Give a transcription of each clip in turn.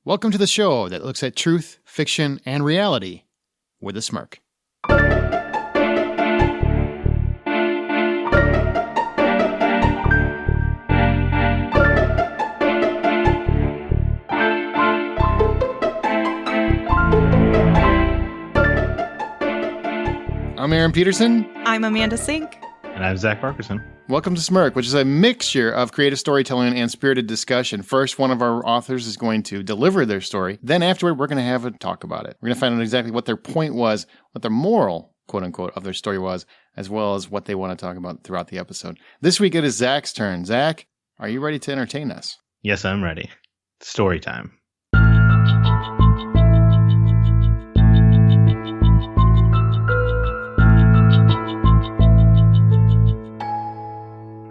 Welcome to the show that looks at truth, fiction, and reality with a smirk. I'm Aaron Peterson. I'm Amanda Sink. And I'm Zack Parkerson. Welcome to Smirk, which is a mixture of creative storytelling and spirited discussion. First, one of our authors is going to deliver their story. Then afterward, we're going to have a talk about it. We're going to find out exactly what their point was, what their moral, quote unquote, of their story was, as well as what they want to talk about throughout the episode. This week, it is Zack's turn. Zack, are you ready to entertain us? Yes, I'm ready. Story time.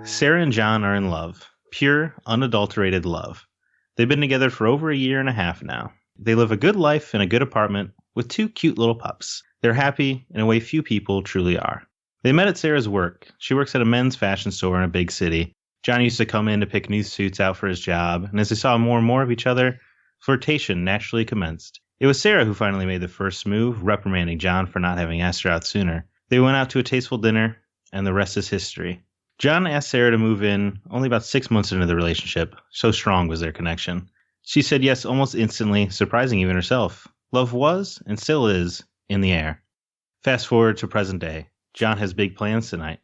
Sarah and John are in love. Pure, unadulterated love. They've been together for over a year and a half now. They live a good life in a good apartment with two cute little pups. They're happy in a way few people truly are. They met at Sarah's work. She works at a men's fashion store in a big city. John used to come in to pick new suits out for his job, and as they saw more and more of each other, flirtation naturally commenced. It was Sarah who finally made the first move, reprimanding John for not having asked her out sooner. They went out to a tasteful dinner, and the rest is history. John asked Sarah to move in only about 6 months into the relationship. So strong was their connection. She said yes almost instantly, surprising even herself. Love was, and still is, in the air. Fast forward to present day. John has big plans tonight.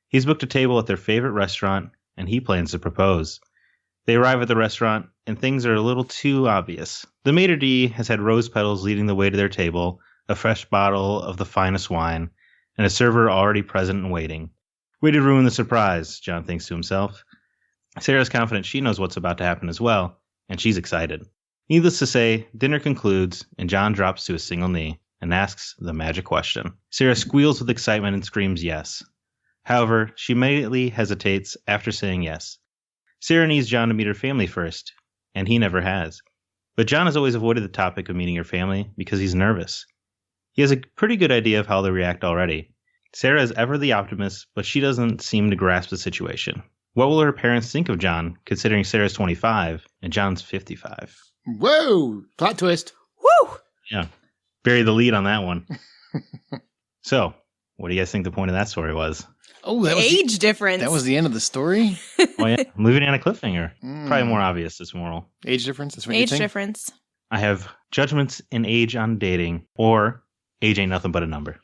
He's booked a table at their favorite restaurant, and he plans to propose. They arrive at the restaurant, and things are a little too obvious. The maitre d' has had rose petals leading the way to their table, a fresh bottle of the finest wine, and a server already present and waiting. Way to ruin the surprise, John thinks to himself. Sarah's confident she knows what's about to happen as well, and she's excited. Needless to say, dinner concludes, and John drops to a single knee and asks the magic question. Sarah squeals with excitement and screams yes. However, she immediately hesitates after saying yes. Sarah needs John to meet her family first, and he never has. But John has always avoided the topic of meeting her family because he's nervous. He has a pretty good idea of how they'll react already. Sarah is ever the optimist, but she doesn't seem to grasp the situation. What will her parents think of John, considering Sarah's 25 and John's 55? Whoa! Plot twist. Woo! Yeah. Bury the lead on that one. So, what do you guys think the point of that story was? Oh, that was Age difference. That was the end of the story? Oh, yeah. I'm leaving it on a cliffhanger. Probably more obvious, this moral. Age difference? That's what you Age think? difference. I have judgments in age on dating, or age ain't nothing but a number.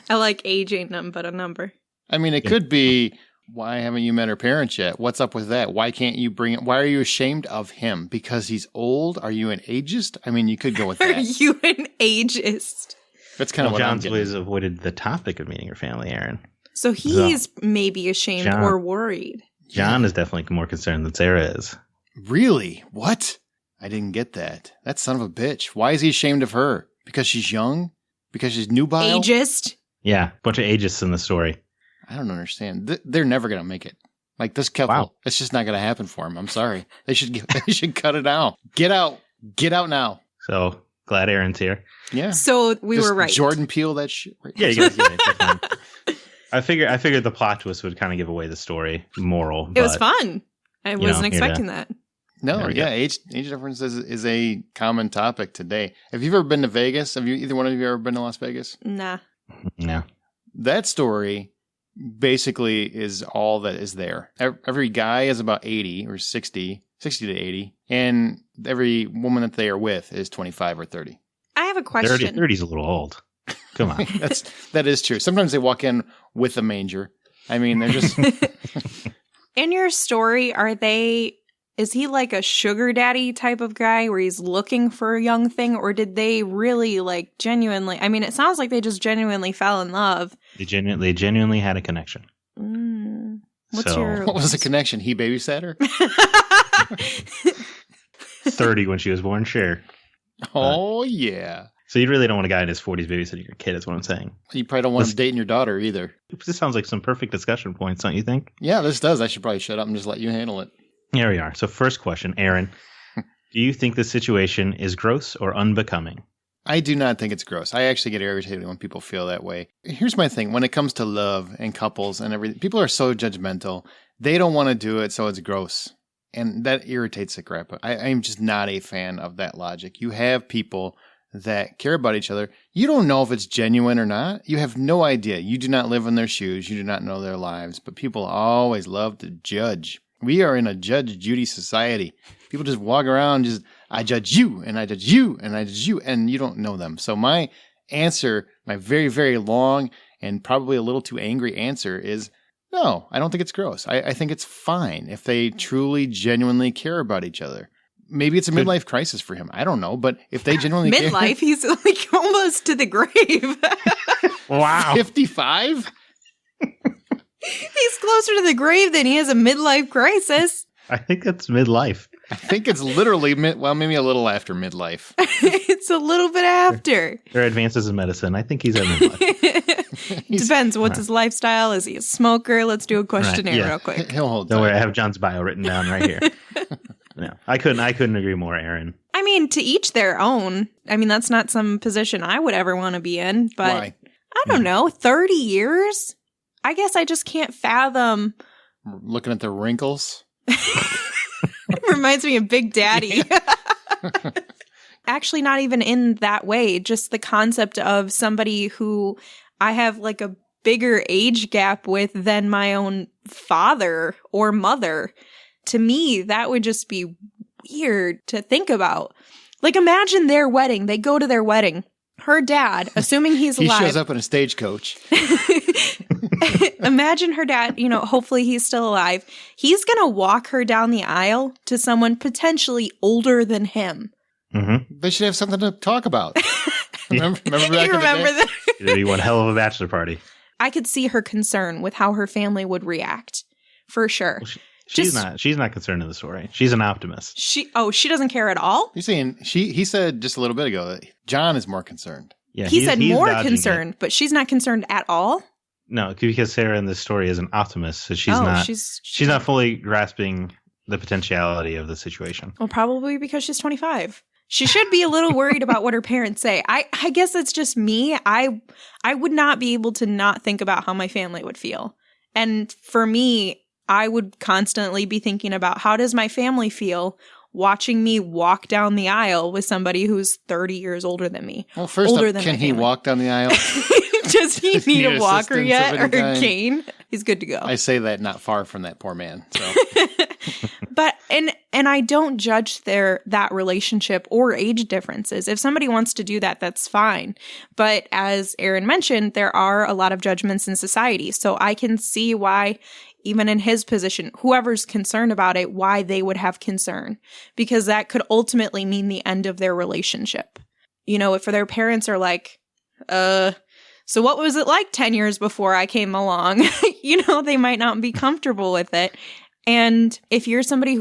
I like age ain't nothing but a number. I mean, it could be, why haven't you met her parents yet? What's up with that? Why can't you bring it? Why are you ashamed of him? Because he's old? Are you an ageist? I mean, you could go with Are that. you an ageist? That's kind of what I'm John's getting. always avoided the topic of meeting her family, Aaron. So he's maybe ashamed John. or worried. John is definitely more concerned than Sarah is. Really? What? I didn't get that. That son of a bitch. Why is he ashamed of her? Because she's young? Because she's nubile? Ageist? Yeah, bunch of ageists in the story. I don't understand. They're never going to make it. Like this couple, Wow. it's just not going to happen for them. I'm sorry. They should cut it out. Get out. Get out now. So, glad Aaron's here. Yeah. So we Just were right. Jordan Peele that shit. Right? Yeah, you guys get it. Definitely. I figured the plot twist would kind of give away the story moral. It was but, fun. I wasn't expecting that. No, There we yeah, go. age difference is a common topic today. Have you ever been to Vegas? Have you either one of you ever been to Las Vegas? Nah. Yeah. That story basically is all that is there. Every guy is about 80 or 60 to 80, and every woman that they are with is 25 or 30. I have a question. 30's a little old. Come on. That is true. Sometimes they walk in with a manger. I mean, they're just In your story, is he like a sugar daddy type of guy where he's looking for a young thing, or did they really like genuinely? I mean, it sounds like they just genuinely fell in love. They genuinely had a connection. What's So- your what was the connection? He babysat her? 30 when she was born, sure. Oh yeah. So you really don't want a guy in his 40s babysitting your kid, is what I'm saying. You probably don't want him dating your daughter either. This sounds like some perfect discussion points, don't you think? Yeah, this does. I should probably shut up and just let you handle it. Here we are. So first question, Aaron. Do you think this situation is gross or unbecoming? I do not think it's gross. I actually get irritated when people feel that way. Here's my thing. When it comes to love and couples and everything, people are so judgmental. They don't want to do it, so it's gross. And that irritates the crap. I'm just not a fan of that logic. You have people that care about each other. You don't know if it's genuine or not. You have no idea. You do not live in their shoes. You do not know their lives. But people always love to judge. We are in a Judge Judy society. People just walk around I judge you, and I judge you, and I judge you, and you don't know them. So my answer, my very, very long and probably a little too angry answer is, no, I don't think it's gross. I think it's fine if they truly, genuinely care about each other. Maybe it's a midlife crisis for him. I don't know. But if they genuinely care. Midlife? He's like almost to the grave. Wow. 55? He's closer to the grave than he is a midlife crisis. I think that's midlife. I think it's literally, maybe a little after midlife. It's a little bit after. There are advances in medicine. I think he's at midlife. Depends. What's his lifestyle? Is he a smoker? Let's do a questionnaire real quick. He'll hold Don't tight. worry, I have John's bio written down right here. No, I couldn't agree more, Aaron. I mean, to each their own. I mean, that's not some position I would ever want to be in. But Why? I don't know. 30 years? I guess I just can't fathom. Looking at the wrinkles. It reminds me of Big Daddy. Actually, not even in that way. Just the concept of somebody who I have like a bigger age gap with than my own father or mother. To me, that would just be weird to think about. Like, imagine their wedding. They go to their wedding. Her dad, assuming he's alive. He shows up in a stagecoach. Imagine her dad, hopefully he's still alive. He's going to walk her down the aisle to someone potentially older than him. Mm-hmm. They should have something to talk about. Remember back in the day? that? It'd be one hell of a bachelor party. I could see her concern with how her family would react, for sure. Well, she's not concerned in the story. She's an optimist. She doesn't care at all? You're saying he said just a little bit ago that John is more concerned. Yeah, he said more dodging concerned, it. but she's not concerned at all? No, because Sarah in this story is an optimist, so she's not fully grasping the potentiality of the situation. Well, probably because she's 25. She should be a little worried about what her parents say. I guess it's just me. I would not be able to not think about how my family would feel. And for me, I would constantly be thinking about how does my family feel watching me walk down the aisle with somebody who's 30 years older than me. Well, first older up, than can he walk down the aisle? Does he need a walker assistance yet of or any a kind? cane? He's good to go. I say that not far from that poor man. So. But and I don't judge that relationship or age differences. If somebody wants to do that, that's fine. But as Aaron mentioned, there are a lot of judgments in society. So I can see why, even in his position, whoever's concerned about it, why they would have concern. Because that could ultimately mean the end of their relationship. If their parents are like, so what was it like 10 years before I came along? They might not be comfortable with it. And if you're somebody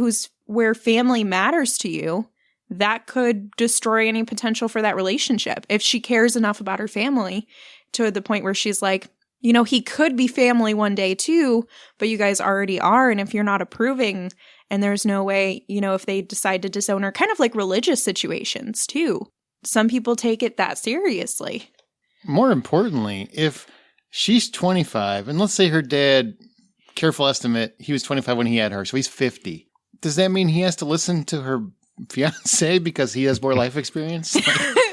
where family matters to you, that could destroy any potential for that relationship. If she cares enough about her family to the point where she's like, he could be family one day too, but you guys already are. And if you're not approving and there's no way, if they decide to disown her, kind of like religious situations too. Some people take it that seriously. More importantly, if she's 25, and let's say her dad, careful estimate, he was 25 when he had her, so he's 50. Does that mean he has to listen to her fiance because he has more life experience?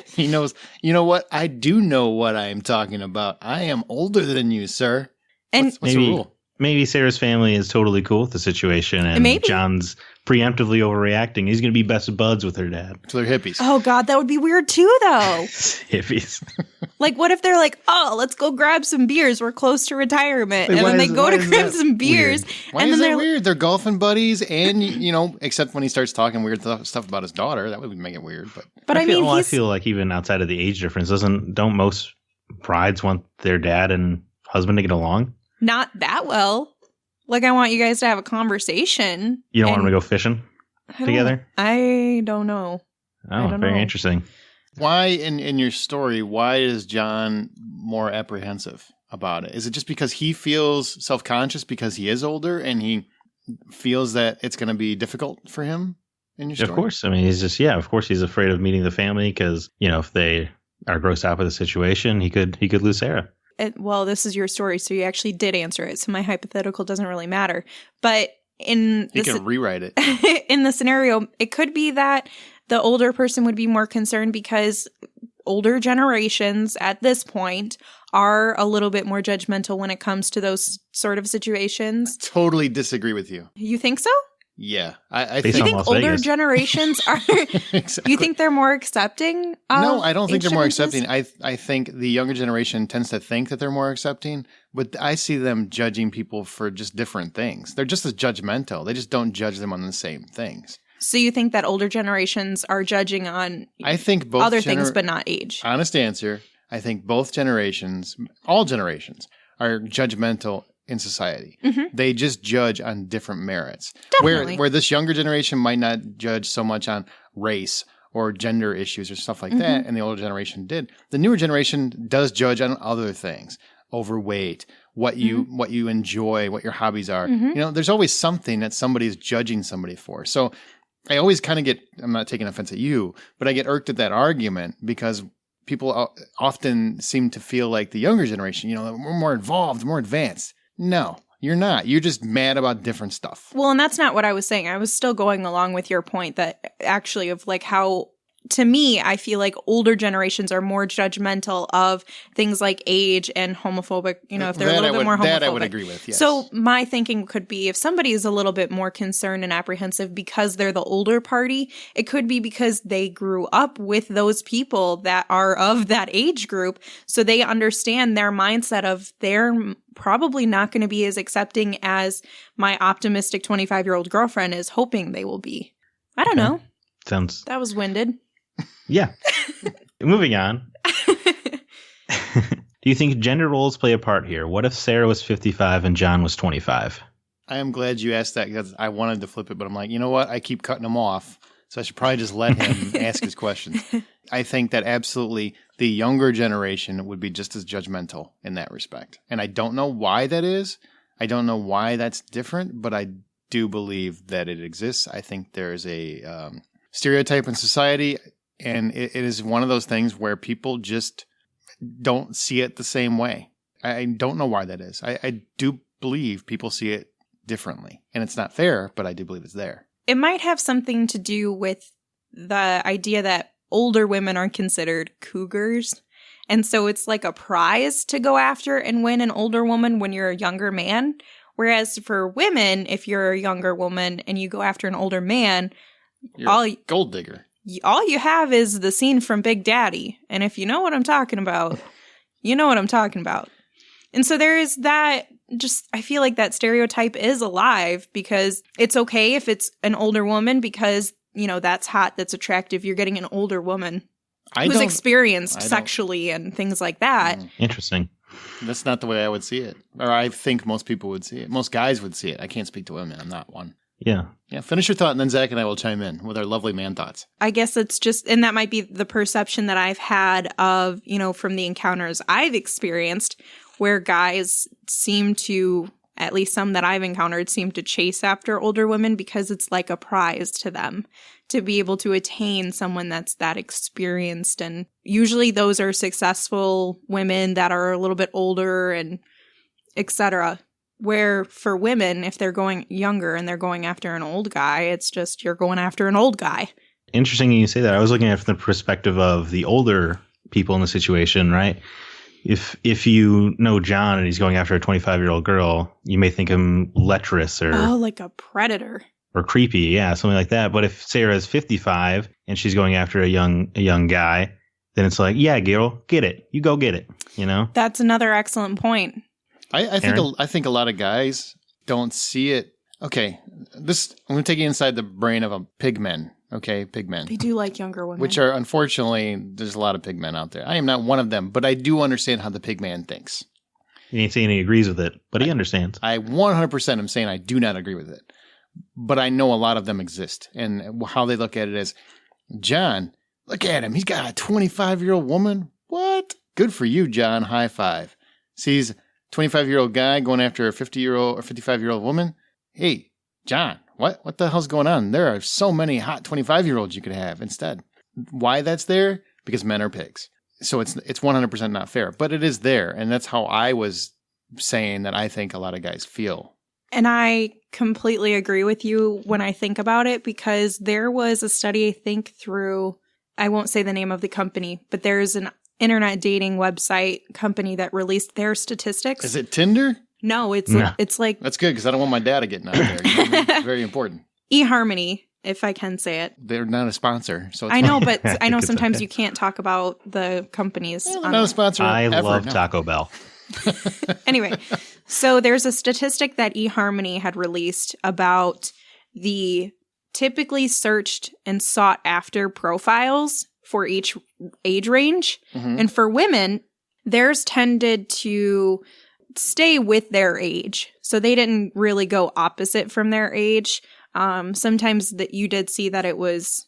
He knows, you know what? I do know what I am talking about. I am older than you, sir. And what's the rule? Maybe Sarah's family is totally cool with the situation, and maybe John's preemptively overreacting. He's going to be best buds with her dad. So they're hippies. Oh, God, that would be weird too, though. Hippies. Like, what if they're like, oh, let's go grab some beers. We're close to retirement. Wait, and then they go to why is grab that some beers. weird? Why and is then that weird? They're golfing buddies, and, except when he starts talking weird stuff about his daughter. That would make it weird. But I mean, I feel like even outside of the age difference, don't most brides want their dad and husband to get along? Not that well. Like, I want you guys to have a conversation. You don't want them to go fishing together? I don't know. Oh, very interesting. Why, in your story, why is John more apprehensive about it? Is it just because he feels self-conscious because he is older and he feels that it's going to be difficult for him in your story? Of course. I mean, of course he's afraid of meeting the family because, if they are grossed out by the situation, he could lose Sarah. Well, this is your story, so you actually did answer it, so my hypothetical doesn't really matter. But in You can rewrite it. in the scenario, it could be that the older person would be more concerned because older generations at this point are a little bit more judgmental when it comes to those sort of situations. Totally disagree with you. You think so? Yeah. I Based You on think. think Las older Vegas. generations are... Exactly. You think they're more accepting of No, I don't think age they're more differences? accepting. I think the younger generation tends to think that they're more accepting, but I see them judging people for just different things. They're just as judgmental. They just don't judge them on the same things. So you think that older generations are judging on I think both other things but not age? Honest answer. I think both generations, all generations, are judgmental in society. Mhm. They just judge on different merits. Definitely. Where this younger generation might not judge so much on race or gender issues or stuff like that, and the older generation did. The newer generation does judge on other things. Overweight, what you enjoy, what your hobbies are. You know, there's always something that somebody's judging somebody for. So I always kind of get, I'm not taking offense at you, but I get irked at that argument because people often seem to feel like the younger generation, you know, we're more involved, more advanced. No, you're not. You're just mad about different stuff. Well, and that's not what I was saying. I was still going along with your point that actually of like how, to me, I feel like older generations are more judgmental of things like age and homophobic, you know, if they're a little bit more homophobic. That I would agree with, yes. So my thinking could be if somebody is a little bit more concerned and apprehensive because they're the older party, it could be because they grew up with those people that are of that age group. So they understand their mindset of they're probably not going to be as accepting as my optimistic 25-year-old girlfriend is hoping they will be. I don't know. Sounds... That was winded. Yeah. Moving on. Do you think gender roles play a part here? What if Sarah was 55 and John was 25? I am glad you asked that because I wanted to flip it, but I'm like, you know what? I keep cutting him off, so I should probably just let him ask his questions. I think that absolutely the younger generation would be just as judgmental in that respect. And I don't know why that is. I don't know why that's different, but I do believe that it exists. I think there is a stereotype in society, and it is one of those things where people just don't see it the same way. I don't know why that is. I do believe people see it differently, and it's not fair, but I do believe it's there. It might have something to do with the idea that older women are considered cougars. And so it's like a prize to go after and win an older woman when you're a younger man. Whereas for women, if you're a younger woman and you go after an older man, You're all a gold digger. all you have is the scene from Big Daddy. And if you know what I'm talking about, you know what I'm talking about. And so there is that, just, I feel like that stereotype is alive because it's okay if it's an older woman because, you know, that's hot, that's attractive. You're getting an older woman who's experienced sexually and things like that. Interesting. That's not the way I would see it. Or I think most people would see it. Most guys would see it. I can't speak to women. I'm not one. Yeah. Yeah, finish your thought, and then Zach and I will chime in with our lovely man thoughts. I guess it's just, and that might be the perception that I've had of, you know, from the encounters I've experienced where guys seem to, at least some that I've encountered, seem to chase after older women because it's like a prize to them to be able to attain someone that's that experienced. And usually those are successful women that are a little bit older and etc. Where for women, if they're going younger and they're going after an old guy, it's just you're going after an old guy. Interesting you say that. I was looking at it from the perspective of the older people in the situation, right? If you know John and he's going after a 25-year-old girl, you may think him lecherous or like a predator. Or creepy, yeah, something like that. But if Sarah's 55 and she's going after a young guy, then it's like, yeah, girl, get it. You go get it, you know? That's another excellent point. I think a lot of guys don't see it. Okay, I'm going to take you inside the brain of a pigmen. Okay, pigmen. They do like younger women. Which are, unfortunately, there's a lot of pigmen out there. I am not one of them, but I do understand how the pigman thinks. He ain't saying he agrees with it, but he understands. I 100% am saying I do not agree with it. But I know a lot of them exist. And how they look at it is, John, look at him. He's got a 25-year-old woman. What? Good for you, John. High five. Sees a 25-year-old guy going after a 50-year-old or 55-year-old woman. Hey, John, what the hell's going on? There are so many hot 25-year-olds you could have instead. Why that's there? Because men are pigs. So it's 100% not fair. But it is there. And that's how I was saying that I think a lot of guys feel And I completely agree with you when I think about it, because there was a study, I think through, I won't say the name of the company, but there's an internet dating website company that released their statistics. Is it Tinder? No, it's like That's good because I don't want my data getting out there. You know what I mean? It's very important. eHarmony, if I can say it. They're not a sponsor, so it's I know, fine. but I know It's sometimes okay. you can't talk about the companies. Well, they're on not a the- sponsor. I ever, love no. Taco Bell. Anyway, so there's a statistic that eHarmony had released about the typically searched and sought after profiles for each age range. Mhm. And for women, theirs tended to stay with their age. So they didn't really go opposite from their age. Sometimes that you did see that it was,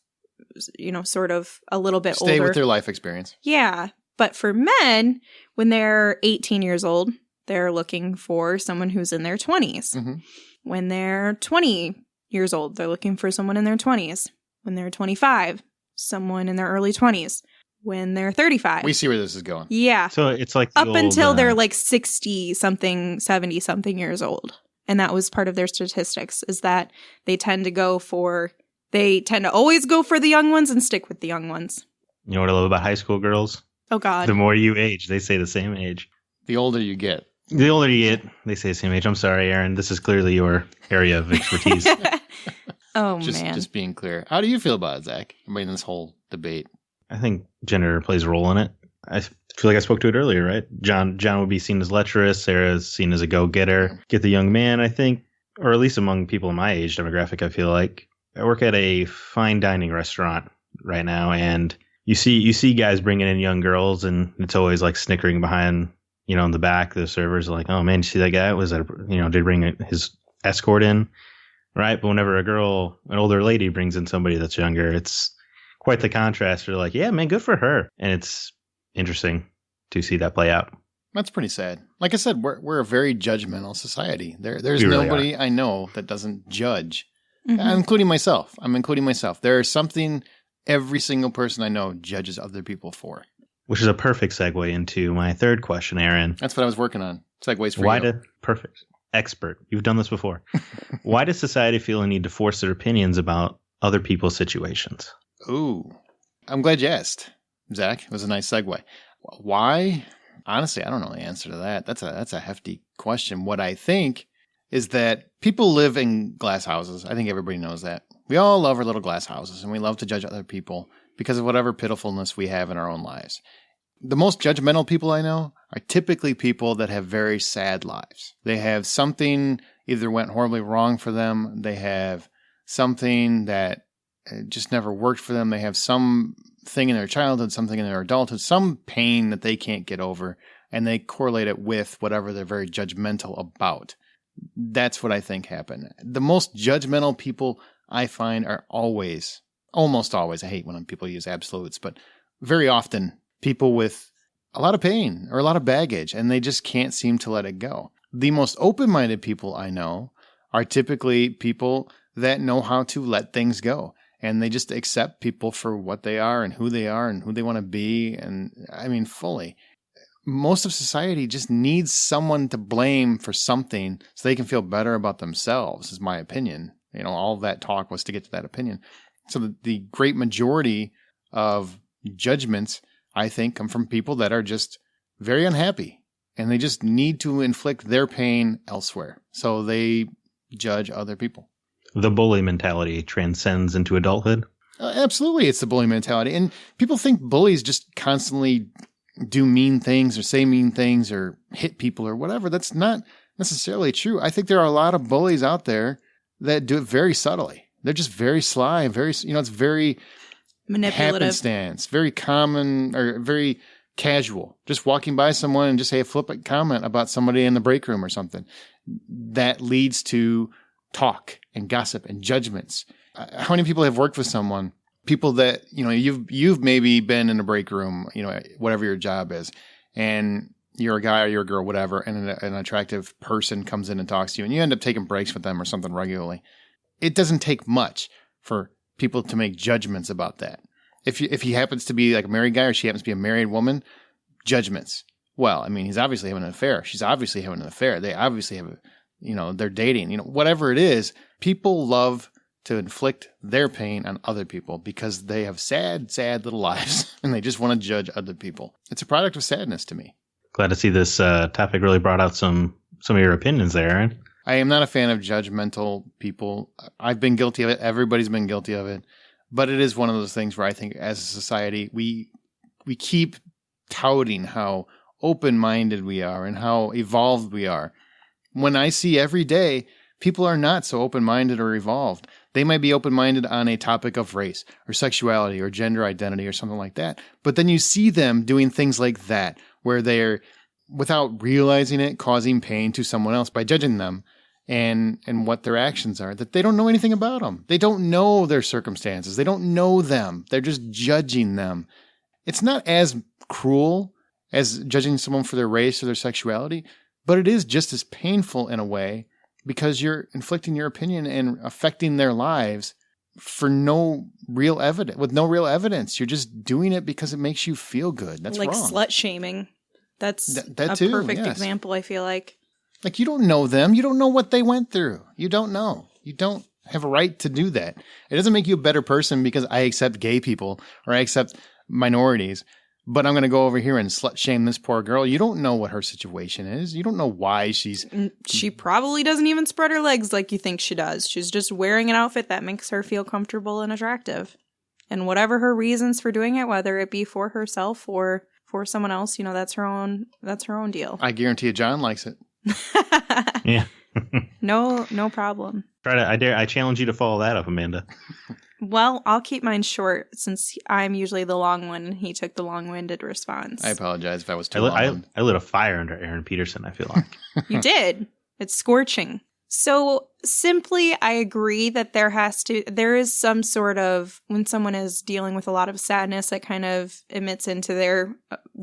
sort of a little bit Stay older. with their life experience. Yeah. But for men, when they're 18 years old, they're looking for someone who's in their 20s. Mhm. When they're 20 years old, they're looking for someone in their 20s. When they're 25, someone in their early 20s. When they're 35. We see where this is going. Yeah. So it's like the Up old, until they're like 60-something, 70-something years old. And that was part of their statistics, is that they tend to always go for the young ones and stick with the young ones. You know what I love about high school girls? Oh, God. The more you age, they say the same age. The older you get. The older you get, they say the same age. I'm sorry, Aaron. This is clearly your area of expertise. Oh, Just man. just being clear. How do you feel about it, Zach? I mean, this whole debate. I think gender plays a role in it. I feel like I spoke to it earlier, right? John would be seen as lecherous. Sarah's seen as a go-getter. Get the young man, I think, or at least among people in my age demographic, I feel like. I work at a fine dining restaurant right now, and you see guys bringing in young girls, and it's always like snickering behind, in the back. The servers are like, "Oh man, you see that guy? Did bring his escort in, right?" But whenever an older lady brings in somebody that's younger, it's quite the contrast. They're like, "Yeah, man, good for her," and it's interesting to see that play out. That's pretty sad. Like I said, we're a very judgmental society. There's We really nobody I know that doesn't judge, Mhm. including myself. I'm including myself. There's something every single person I know judges other people for. Which is a perfect segue into my third question, Aaron. That's what I was working on. Segues for Why you. perfect expert? You've done this before. Why does society feel a need to force their opinions about other people's situations? Ooh, I'm glad you asked, Zach. It was a nice segue. Why? Honestly, I don't know the answer to that. That's a hefty question. What I think is that people live in glass houses. I think everybody knows that. We all love our little glass houses, and we love to judge other people because of whatever pitifulness we have in our own lives. The most judgmental people I know are typically people that have very sad lives. They have something either went horribly wrong for them. They have something that just never worked for them. They have some thing in their childhood, something in their adulthood, some pain that they can't get over, and they correlate it with whatever they're very judgmental about. That's what I think happened. The most judgmental people I find are almost always, I hate when people use absolutes, but very often people with a lot of pain or a lot of baggage, and they just can't seem to let it go. The most open-minded people I know are typically people that know how to let things go. And they just accept people for what they are and who they want to be. And I mean, fully. Most of society just needs someone to blame for something so they can feel better about themselves, is my opinion. All of that talk was to get to that opinion. So the great majority of judgments, I think, come from people that are just very unhappy. And they just need to inflict their pain elsewhere. So they judge other people. The bully mentality transcends into adulthood. Absolutely, it's the bully mentality. And people think bullies just constantly do mean things or say mean things or hit people or whatever. That's not necessarily true. I think there are a lot of bullies out there that do it very subtly. They're just very sly, it's very Manipulative. happenstance, very common or very casual. Just walking by someone and just say a flippant comment about somebody in the break room or something. That leads to talk and gossip and judgments. How many people have worked with someone, people that, you've maybe been in a break room, whatever your job is, and you're a guy or you're a girl, whatever, and an attractive person comes in and talks to you, and you end up taking breaks with them or something regularly. It doesn't take much for people to make judgments about that. If he happens to be like a married guy or she happens to be a married woman, judgments. Well, I mean, he's obviously having an affair. She's obviously having an affair. They obviously have they're dating, whatever it is, people love to inflict their pain on other people because they have sad, sad little lives and they just want to judge other people. It's a product of sadness to me. Glad to see this topic really brought out some of your opinions there, Aaron. I am not a fan of judgmental people. I've been guilty of it. Everybody's been guilty of it. But it is one of those things where I think as a society, we keep touting how open-minded we are and how evolved we are. When I see every day, people are not so open-minded or evolved. They might be open-minded on a topic of race or sexuality or gender identity or something like that. But then you see them doing things like that, where they're, without realizing it, causing pain to someone else by judging them and what their actions are, that they don't know anything about them. They don't know their circumstances. They don't know them. They're just judging them. It's not as cruel as judging someone for their race or their sexuality, but it is just as painful in a way, because you're inflicting your opinion and affecting their lives for no real evidence, with no real evidence. You're just doing it because it makes you feel good. That's like wrong. Slut shaming. That's that a too, perfect yes. example, I feel like. Like, you don't know them. You don't know what they went through. You don't know. You don't have a right to do that. It doesn't make you a better person because I accept gay people or I accept minorities, but I'm going to go over here and slut shame this poor girl. You don't know what her situation is. You don't know why She probably doesn't even spread her legs like you think she does. She's just wearing an outfit that makes her feel comfortable and attractive. And whatever her reasons for doing it, whether it be for herself or for someone else, that's her own deal. I guarantee you John likes it. Yeah. No problem. I challenge you to follow that up, Amanda. Well, I'll keep mine short since I'm usually the long one and he took the long-winded response. I apologize if I was too long. I lit a fire under Aaron Peterson, I feel like. You did. It's scorching. So simply, I agree that there is some sort of, when someone is dealing with a lot of sadness, that kind of emits into their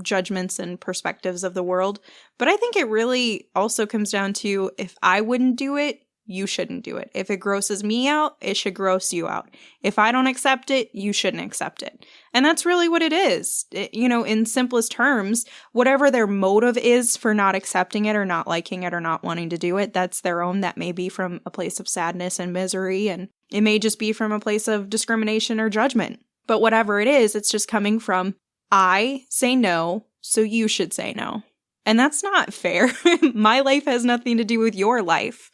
judgments and perspectives of the world. But I think it really also comes down to, if I wouldn't do it, you shouldn't do it. If it grosses me out, it should gross you out. If I don't accept it, you shouldn't accept it. And that's really what it is. In simplest terms, whatever their motive is for not accepting it or not liking it or not wanting to do it, that's their own. That may be from a place of sadness and misery, and it may just be from a place of discrimination or judgment. But whatever it is, it's just coming from, I say no, so you should say no. And that's not fair. My life has nothing to do with your life.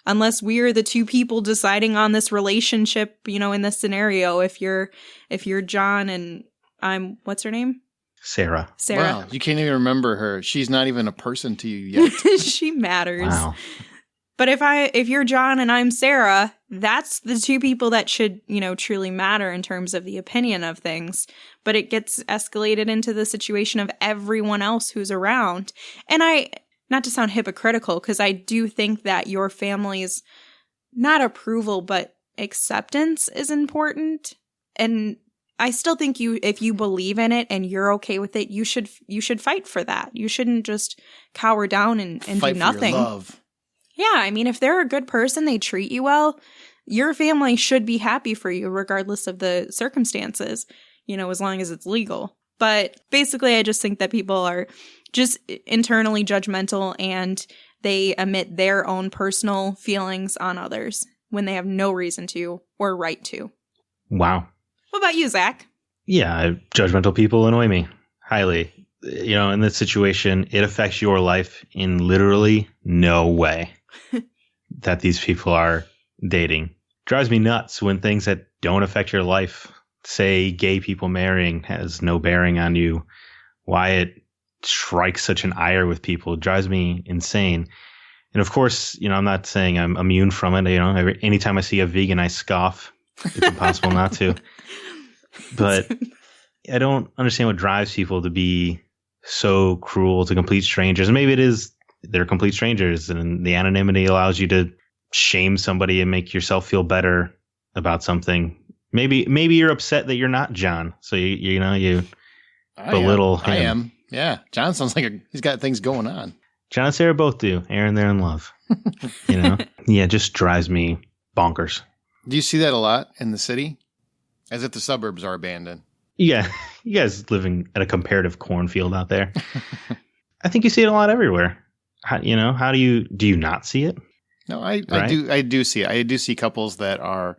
Unless we're the two people deciding on this relationship, in this scenario, if you're John and I'm, what's her name? Sarah. Wow, you can't even remember her. She's not even a person to you yet. She matters. Wow. But if you're John and I'm Sarah, that's the two people that should, truly matter in terms of the opinion of things. But it gets escalated into the situation of everyone else who's around. And not to sound hypocritical, because I do think that your family's not approval, but acceptance is important. And I still think if you believe in it and you're okay with it, you should fight for that. You shouldn't just cower down and fight do nothing. For your love. Yeah, I mean, if they're a good person, they treat you well, your family should be happy for you regardless of the circumstances, as long as it's legal. But basically, I just think that people are just internally judgmental and they emit their own personal feelings on others when they have no reason to or right to. Wow. What about you, Zach? Yeah, judgmental people annoy me highly. In this situation, it affects your life in literally no way that these people are dating. Drives me nuts when things that don't affect your life, say gay people marrying, has no bearing on you. Why it strikes such an ire with people. It drives me insane. And of course, I'm not saying I'm immune from it. Anytime I see a vegan, I scoff. It's impossible not to. But I don't understand what drives people to be so cruel to complete strangers. And maybe it is they're complete strangers, and the anonymity allows you to shame somebody and make yourself feel better about something. Maybe you're upset that you're not John, so you belittle him. I am. Yeah, John sounds like he's got things going on. John and Sarah both do. Aaron, they're in love. Yeah, it just drives me bonkers. Do you see that a lot in the city? As if the suburbs are abandoned. Yeah, you guys living at a comparative cornfield out there. I think you see it a lot everywhere. How do you not see it? No, I Right? do see it. I do see couples that are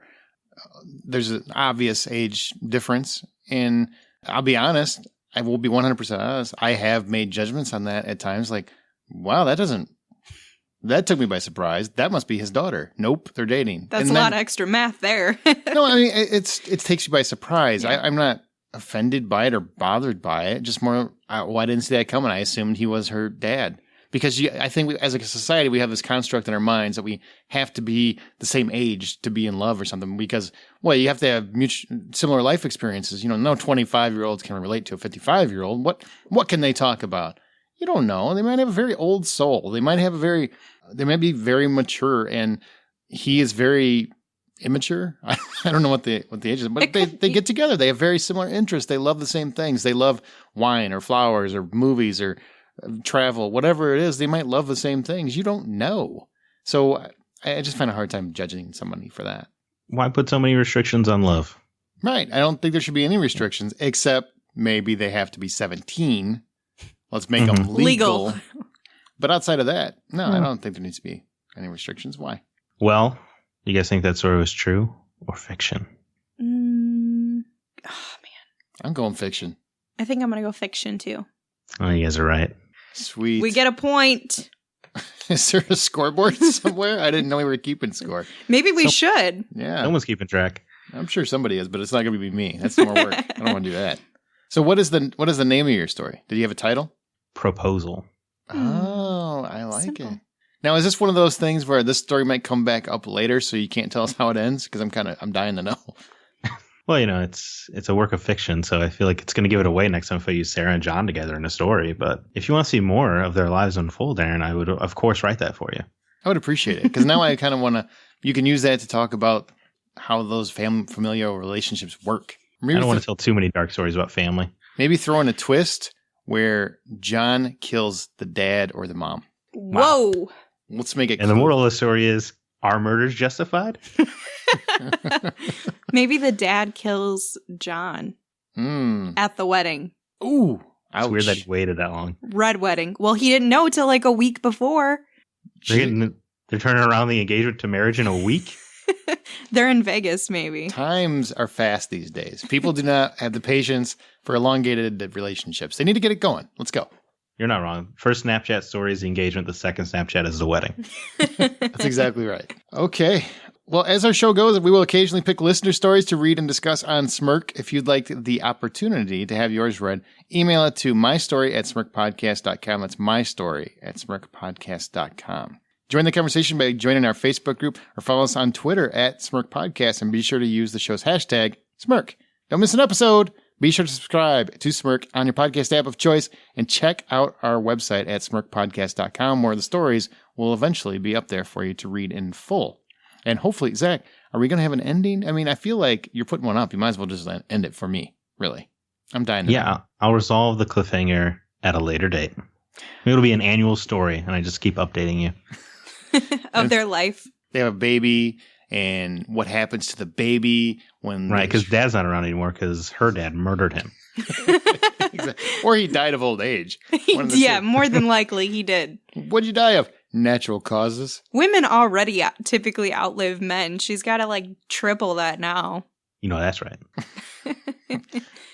there's an obvious age difference, and I'll be honest. I will be 100% honest. I have made judgments on that at times. Like, wow, that took me by surprise. That must be his daughter. Nope, they're dating. That's a lot of extra math there. No, I mean it takes you by surprise. Yeah. I'm not offended by it or bothered by it. Just more, well, I didn't see that coming. I assumed he was her dad. Because I think as a society, we have this construct in our minds that we have to be the same age to be in love or something. Because, well, you have to have similar life experiences. No 25-year-olds can relate to a 55-year-old. What can they talk about? You don't know. They might have a very old soul. They might be very mature, and he is very immature. I don't know what the age is, but they get together. They have very similar interests. They love the same things. They love wine or flowers or movies or travel, whatever it is. They might love the same things. You don't know. So I just find a hard time judging somebody for that. Why put so many restrictions on love? Right. I don't think there should be any restrictions, except maybe they have to be 17. Let's make them legal. But outside of that, no, I don't think there needs to be any restrictions. Why? Well, you guys think that story was true or fiction? Oh, man. I'm going fiction. I think I'm going to go fiction, too. Oh, you guys are right. Sweet. We get a point. Is there a scoreboard somewhere? I didn't know we were keeping score. Maybe we should. Yeah. No one's keeping track. I'm sure somebody is, but it's not going to be me. That's more work. I don't want to do that. So what is the name of your story? Did you have a title? Proposal. Oh, I like Simple. it. Now, is this one of those things where this story might come back up later, so you can't tell us how it ends? Because I'm dying to know. Well, it's a work of fiction, so I feel like it's going to give it away next time if I use Sarah and John together in a story. But if you want to see more of their lives unfold, Aaron, I would, of course, write that for you. I would appreciate it, because now I kind of want to. You can use that to talk about how those familial relationships work. I don't want to tell too many dark stories about family. Maybe throw in a twist where John kills the dad or the mom. Whoa. Let's make it. And the moral of the story is: are murders justified? Maybe the dad kills John at the wedding. Ooh. It's Ouch. weird that he waited that long. Red wedding. Well, he didn't know till like a week before. They're turning around the engagement to marriage in a week? They're in Vegas, maybe. Times are fast these days. People do not have the patience for elongated relationships. They need to get it going. Let's go. You're not wrong. First Snapchat story is the engagement. The second Snapchat is the wedding. That's exactly right. Okay. Well, as our show goes, we will occasionally pick listener stories to read and discuss on Smirk. If you'd like the opportunity to have yours read, email it to mystory@smirkpodcast.com. That's mystory@smirkpodcast.com. Join the conversation by joining our Facebook group or follow us on Twitter @SmirkPodcast, and be sure to use the show's hashtag Smirk. Don't miss an episode. Be sure to subscribe to Smirk on your podcast app of choice, and check out our website at smirkpodcast.com, where the stories will eventually be up there for you to read in full. And hopefully, Zach, are we going to have an ending? I mean, I feel like you're putting one up. You might as well just end it for me, really. I'm dying to know. Yeah, I'll resolve the cliffhanger at a later date. It'll be an annual story, and I just keep updating you. Of their life. They have a baby, and what happens to the baby when... Right, because dad's not around anymore because her dad murdered him. Exactly. Or he died of old age. Yeah, more than likely he did. What'd you die of? Natural causes. Women already typically outlive men. She's got to like triple that now. That's right.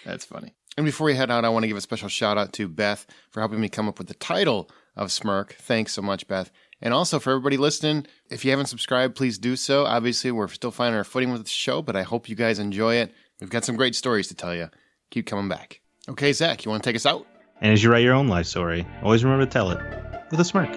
That's funny. And before we head out, I want to give a special shout out to Beth for helping me come up with the title of Smirk. Thanks so much, Beth. And also for everybody listening, if you haven't subscribed, please do so. Obviously, we're still finding our footing with the show, but I hope you guys enjoy it. We've got some great stories to tell you. Keep coming back. Okay, Zach, you want to take us out? And as you write your own life story, always remember to tell it with a smirk.